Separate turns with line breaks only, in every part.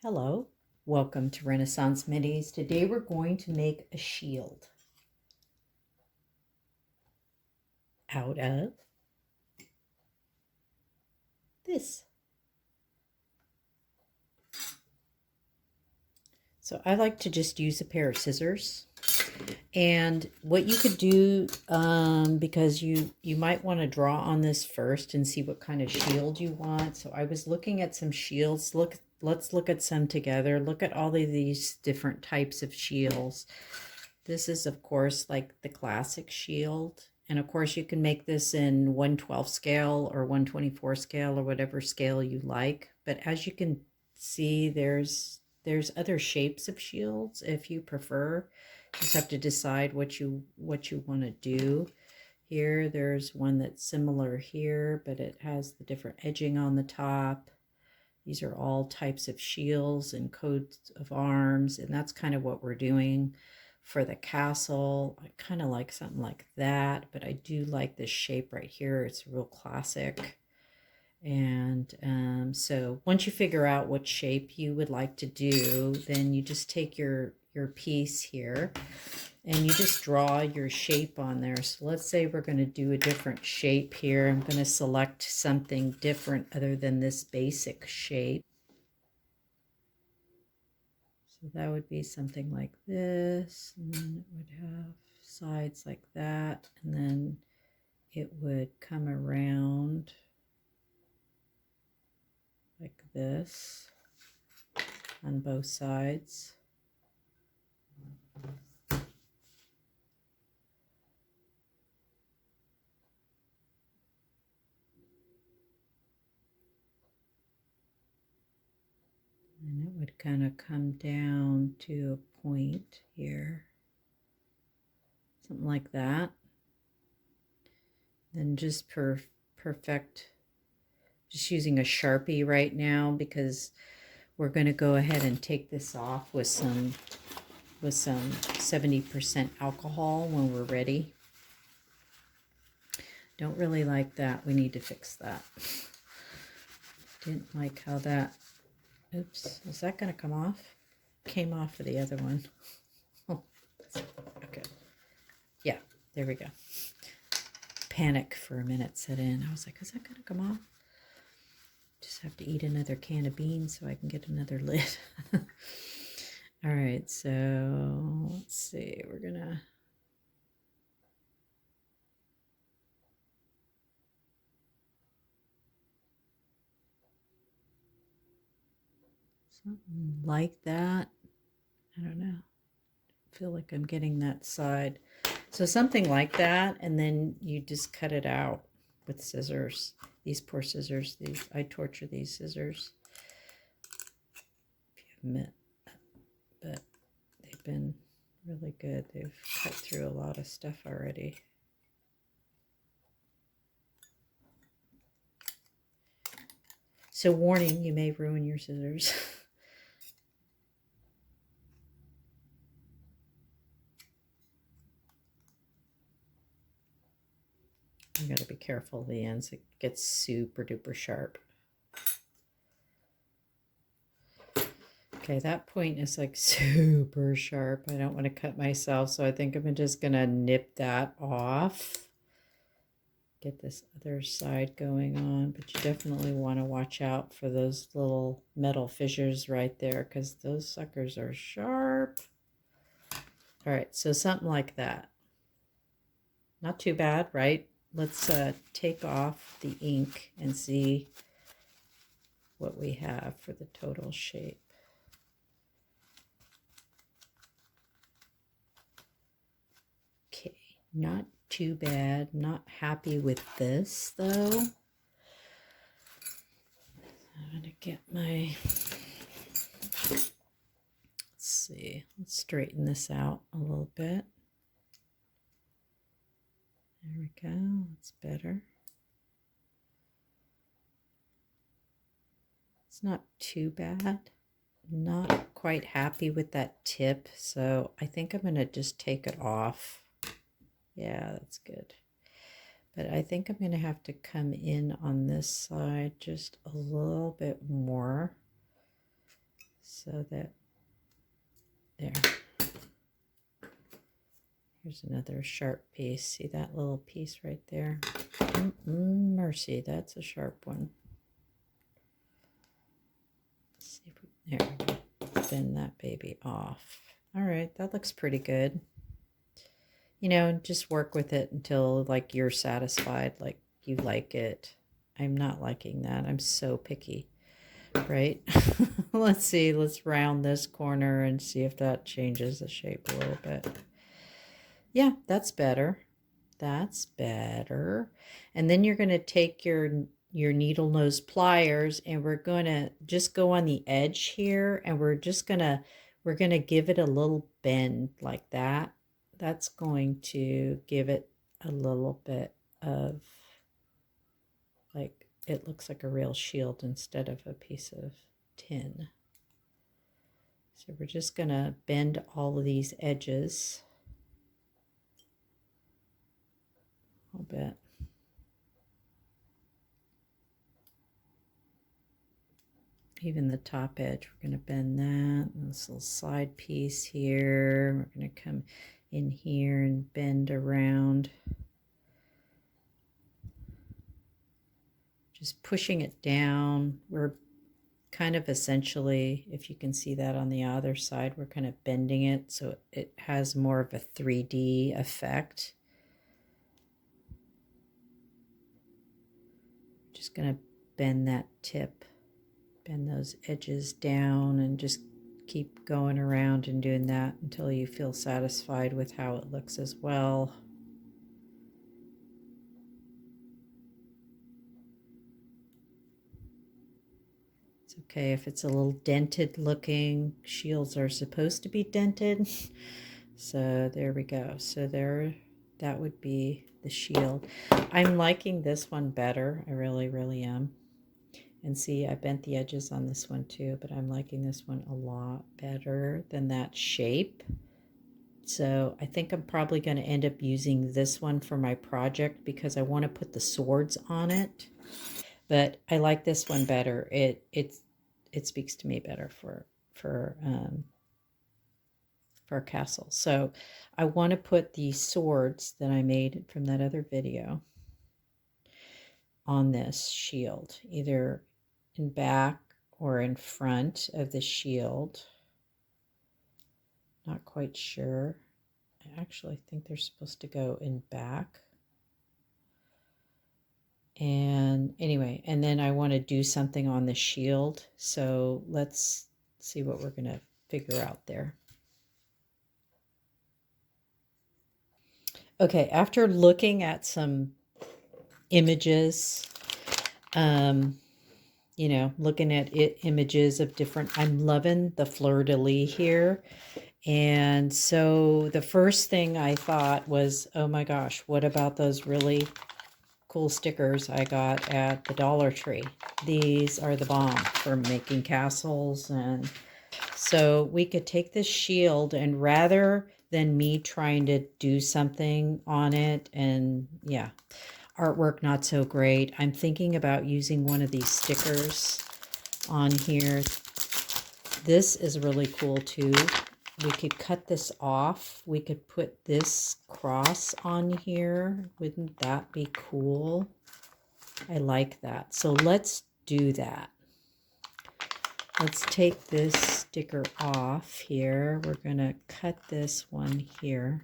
Hello, welcome to Renaissance Middies. Today we're going to make a shield out of this. So I like to just use a pair of scissors. And what you could do, because you might want to draw on this first and see what kind of shield you want. So I was looking at some shields. Let's look at some together. Look at all of these different types of shields. This is, of course, like the classic shield. And of course, you can make this in 1/12 scale or 1/24 scale or whatever scale you like. But as you can see, there's other shapes of shields if you prefer. You just have to decide what you want to do. Here, there's one that's similar here, but it has the different edging on the top. These are all types of shields and coats of arms, and that's kind of what we're doing for the castle. I kind of like something like that, but I do like this shape right here. It's real classic. And so once you figure out what shape you would like to do, then you just take your piece here and you just draw your shape on there. So let's say we're going to do a different shape here. I'm going to select something different other than this basic shape. So that would be something like this, and then it would have sides like that, and then it would come around like this on both sides. And it would kind of come down to a point here, something like that. Then just perfect, just using a Sharpie right now because we're going to go ahead and take this off with some 70% alcohol when we're ready. Don't really like that. We need to fix that. Didn't like how that, oops, is that going to come off? Came off of the other one. Oh, okay. Yeah, there we go. Panic for a minute set in. I was like, is that going to come off? Just have to eat another can of beans so I can get another lid. All right, so let's see. We're going to something like that. I don't know. I feel like I'm getting that side. So something like that, and then you just cut it out with scissors. These poor scissors. I torture these scissors. If you admit, but they've been really good. They've cut through a lot of stuff already. So warning, you may ruin your scissors. You got to be careful of the ends. It gets super duper sharp. Okay, that point is like super sharp. I don't want to cut myself, so I think I'm just going to nip that off. Get this other side going on, but you definitely want to watch out for those little metal fissures right there because those suckers are sharp. All right, so something like that. Not too bad, right? Let's take off the ink and see what we have for the total shape. Okay, not too bad. Not happy with this though. I'm gonna get my, let's see, let's straighten this out a little bit. There we go, that's better. It's not too bad. Not quite happy with that tip, so I think I'm gonna just take it off. Yeah, that's good. But I think I'm going to have to come in on this side just a little bit more. so that, there. Here's another sharp piece. See that little piece right there? Mercy, that's a sharp one. Let's see if we, there we go. Bend that baby off. All right, that looks pretty good. You know, just work with it until like you're satisfied, like you like it. I'm not liking that. I'm so picky, right? Let's see, let's round this corner and see if that changes the shape a little bit. Yeah, that's better. That's better. And then you're going to take your needle nose pliers and we're going to just go on the edge here and we're going to give it a little bend like that. That's going to give it a little bit of, like, it looks like a real shield instead of a piece of tin. So we're just going to bend all of these edges a little bit. Even the top edge, we're going to bend that. And this little side piece here, we're going to come in here and bend around. Just pushing it down. We're kind of essentially, if you can see that on the other side, we're kind of bending it so it has more of a 3D effect. Just going to bend that tip. Bend those edges down and just keep going around and doing that until you feel satisfied with how it looks as well. It's okay if it's a little dented looking. Shields are supposed to be dented. So there we go. So there, that would be the shield. I'm liking this one better. I really, really am. And see, I bent the edges on this one too, but I'm liking this one a lot better than that shape. So I think I'm probably going to end up using this one for my project because I want to put the swords on it. But I like this one better. It speaks to me better for a castle. So I want to put the swords that I made from that other video on this shield, either in back or in front of the shield. Not quite sure. I actually think they're supposed to go in back. And anyway, and then I want to do something on the shield. So let's see what we're going to figure out there. Okay, after looking at some images, you know, looking at images of different, I'm loving the fleur-de-lis here. And so the first thing I thought was, oh my gosh, what about those really cool stickers I got at the Dollar Tree? These are the bomb for making castles. And so we could take this shield and rather than me trying to do something on it and yeah, artwork not so great, I'm thinking about using one of these stickers on here. This is really cool too. We could cut this off. We could put this cross on here. Wouldn't that be cool? I like that. So let's do that. Let's take this sticker off here. We're going to cut this one here.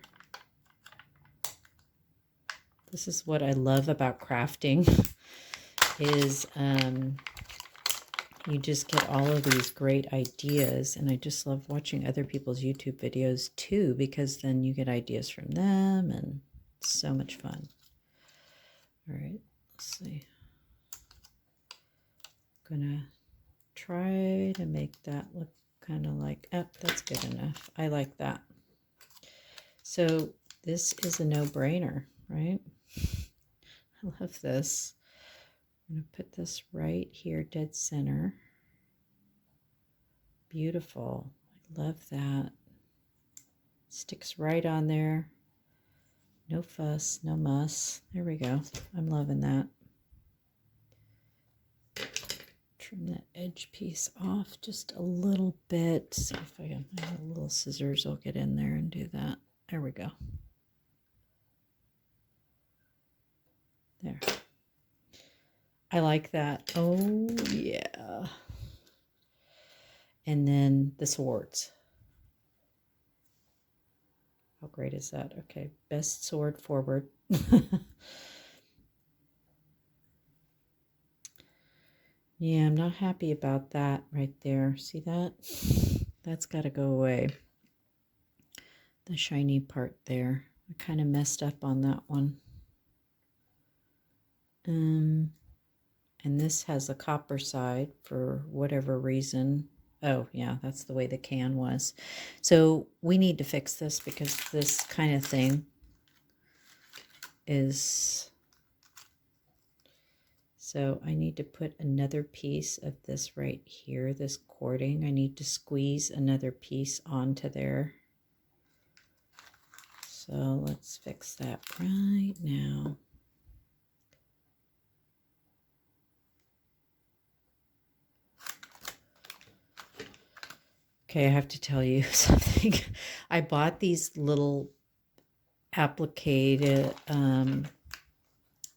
This is what I love about crafting is you just get all of these great ideas, and I just love watching other people's YouTube videos too, because then you get ideas from them and it's so much fun. All right, let's see. I'm gonna try to make that look kind of like, oh, that's good enough. I like that. So this is a no-brainer, right? I love this. I'm going to put this right here, dead center. Beautiful. I love that. Sticks right on there. No fuss, no muss. There we go. I'm loving that. trim that edge piece off just a little bit. See if I can, my little scissors will get in there and do that. There we go. There. I like that. Oh, yeah. And then the swords. How great is that? Okay, best sword forward. Yeah, I'm not happy about that right there. See that? That's got to go away. The shiny part there. I kind of messed up on that one. And this has a copper side for whatever reason. Oh, yeah, that's the way the can was. So we need to fix this because this kind of thing is... So I need to put another piece of this right here, this cording. I need to squeeze another piece onto there. So let's fix that right now. Okay, I have to tell you something. I bought these little applicated,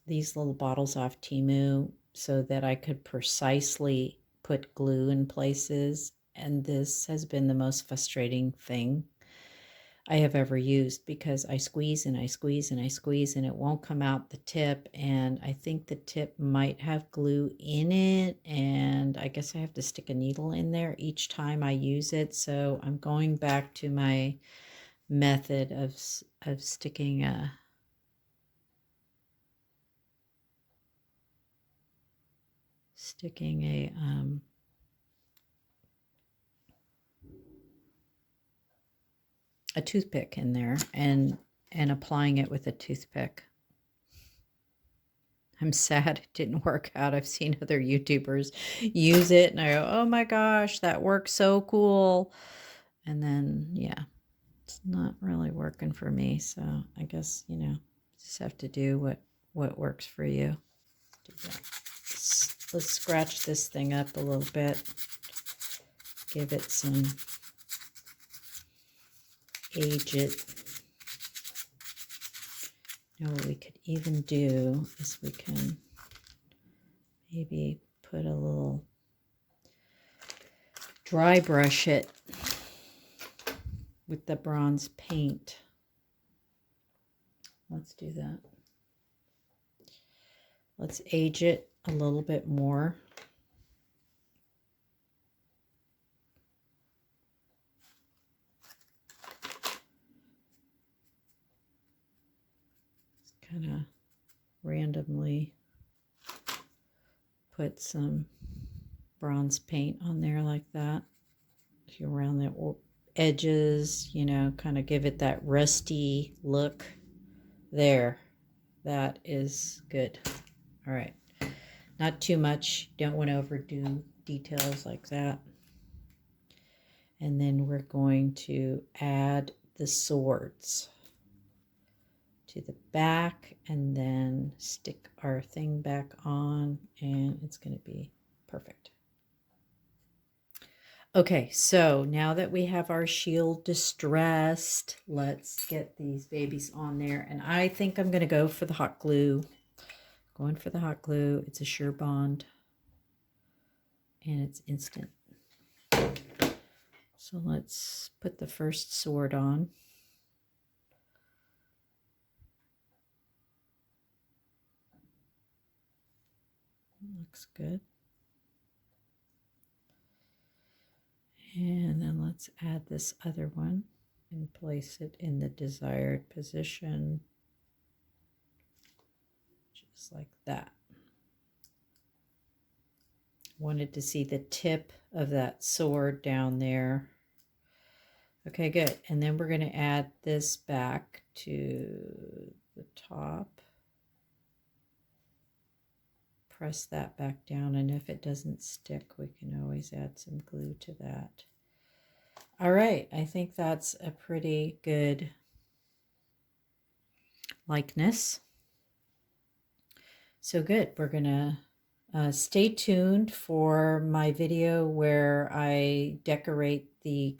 these little bottles off Temu so that I could precisely put glue in places. And this has been the most frustrating thing I have ever used because I squeeze and I squeeze and I squeeze and it won't come out the tip, and I think the tip might have glue in it, and I guess I have to stick a needle in there each time I use it. So I'm going back to my method of sticking a toothpick in there and applying it with a toothpick. I'm sad it didn't work out. I've seen other YouTubers use it and I go, oh my gosh, that works so cool. And then, yeah, it's not really working for me. So I guess, you know, just have to do what works for you. Do that. Let's scratch this thing up a little bit. Give it some age it. Now what we could even do is we can maybe put a little dry brush it with the bronze paint. Let's do that. Let's age it a little bit more. Kind of randomly put some bronze paint on there like that. Around the edges, you know, kind of give it that rusty look there. That is good. All right. Not too much. Don't want to overdo details like that. And then we're going to add the swords to the back and then stick our thing back on, and it's going to be perfect. Okay, so now that we have our shield distressed, let's get these babies on there. And I think I'm going to go for the hot glue. Going for the hot glue. It's a sure bond. And it's instant. So let's put the first sword on. Looks good. And then let's add this other one and place it in the desired position. Just like that. Wanted to see the tip of that sword down there. Okay, good. And then we're going to add this back to the top. Press that back down, and if it doesn't stick, we can always add some glue to that. All right, I think that's a pretty good likeness. So good. We're gonna Stay tuned for my video where I decorate the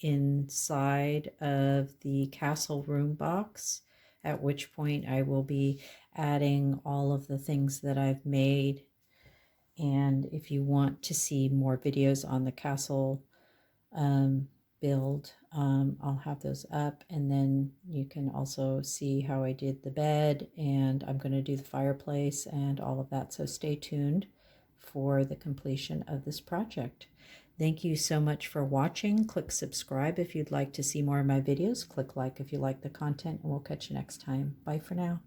inside of the castle room box, at which point I will be adding all of the things that I've made. And if you want to see more videos on the castle build, I'll have those up, and then you can also see how I did the bed, and I'm going to do the fireplace and all of that. So stay tuned for the completion of this project. Thank you so much for watching. Click subscribe if you'd like to see more of my videos. Click like if you like the content, and we'll catch you next time. Bye for now.